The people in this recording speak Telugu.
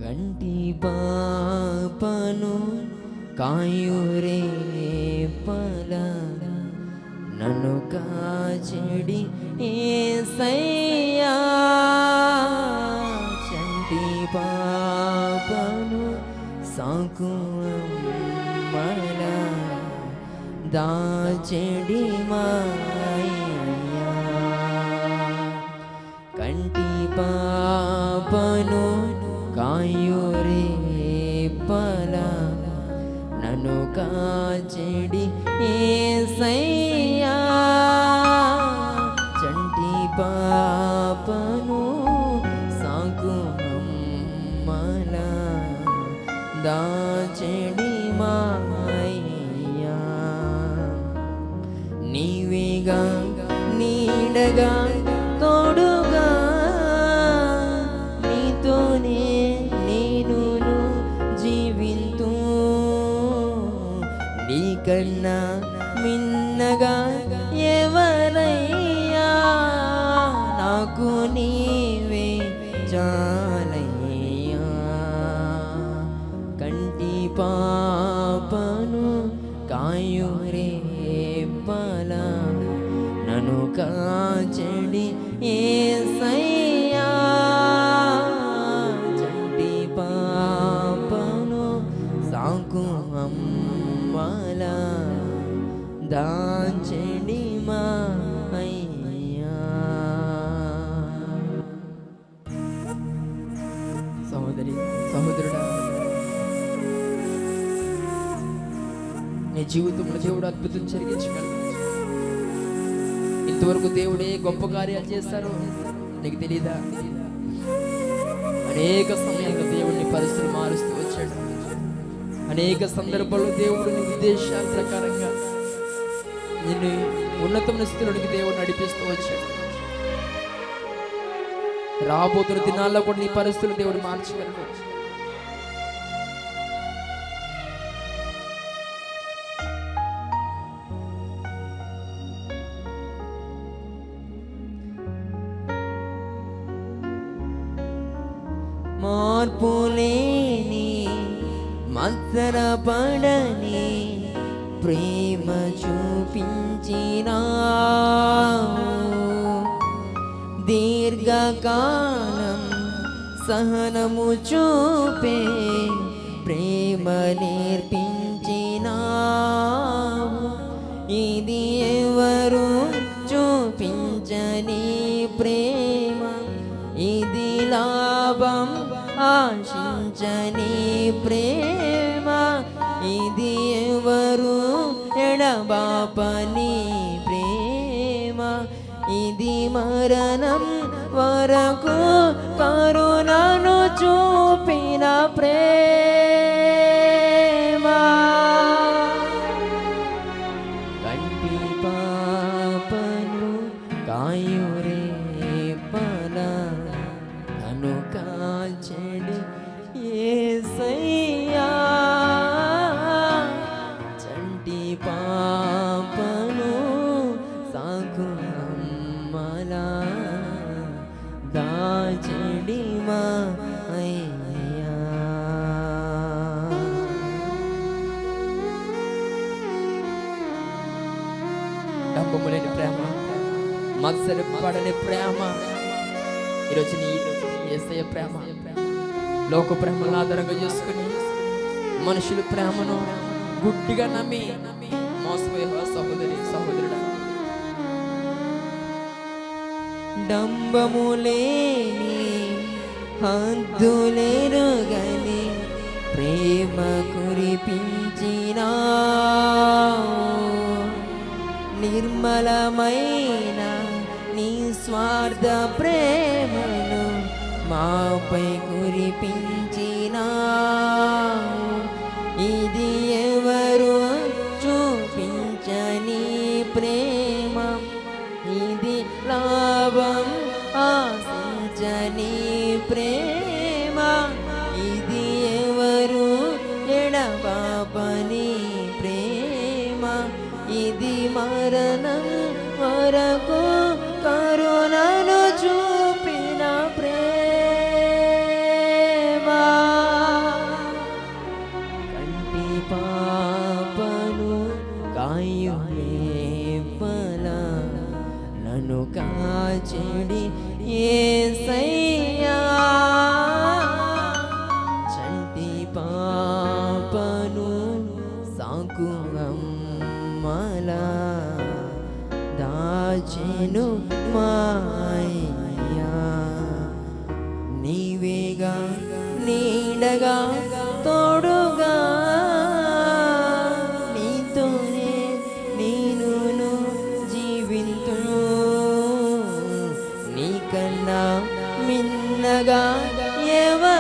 కంటి పాపను కాయురే పల నన్ను కాచెడి యేసయ్యా. చంటి పాపను సాకు మల దాచెడి మాయ్యా. కంటి పాపను కాయురే పల నన్ను కాచెడి యేసయ్యా. చంటి పాపను సాకు మల దాచెడి మాయ్యా. నీవేగా నీడగా తోడుగా నీతోనే నేను జీవింతూ. నీకన్నా మిన్నగా ఎవరయ్యా నాకు నీవే చాలయ్యా. కంటి పాపను కాయురే పల నన్ను కాచెడి యేసయ్యా. చంటి పాపను సాకు అమ్మల దాచెడి మాయ్యా. సహోదరి సహోదరుడా, నీ జీవితంలో దేవుడు అద్భుతం జరిగించగలడు. ఇంతవరకు దేవుడే గొప్ప కార్యాలు చేశారు, నీకు తెలీదా? అనేక సమయంలో దేవుడిని పరిస్థితులు మారుస్తూ వచ్చాడు. అనేక సందర్భాల్లో దేవుడు నీ ఉద్దేశాల ప్రకారంగా నిన్ను ఉన్నతమైన స్థితిలోనికి దేవుడు నడిపిస్తూ వచ్చాడు. రాబోతున్న దినాల్లో కూడా నీ పరిస్థితులు దేవుడు మార్చగలడు. మార్పులేని మత్సరపడని ప్రేమ చూపించినావు. దీర్ఘకాలం సహనము చూపే ప్రేమ నేర్పించినావు. ఇది ఎవరు చూపించని ప్రేమ, ఇది లాభం ఆశించని ప్రేమ, ఇది ఎవరు ఎడబాపని ప్రేమ, ఇది మరణం వరకు కరుణను చూపిన ప్రేమ. కంటి పాపను కాయురే పల నన్ను కాచెడి యేసయ్యా. చంటి పాపను సాకు అమ్మల దాచెడి మాయ్యా. డబ్బులేని ప్రేమ, మత్సరపడని ప్రేమ, ఈరోజు నీ యేసయ్య ప్రేమ, లోక ప్రేమను ఆధారంగా చేసుకుని మనుషుల ప్రేమను గుడ్డిగా నమ్మి మోసపోయే సహోదరి సహోదరుడా, డంబములేని హద్దులెరుగని ప్రేమ కురిపించినావు. నిర్మలమైన నిస్వార్థ ప్రేమను మాపై కురిపించినావు. ఇది ఎవరు చూపించని ప్రేమ, ఇది లాభం ఆశించని ప్రేమ, ఇది ఎవరు ఎడబాపని ప్రేమ, ఇది మరణం వరకు కరుణను చూపిన ప్రేమ. మిన్నగా ఎవరుందురు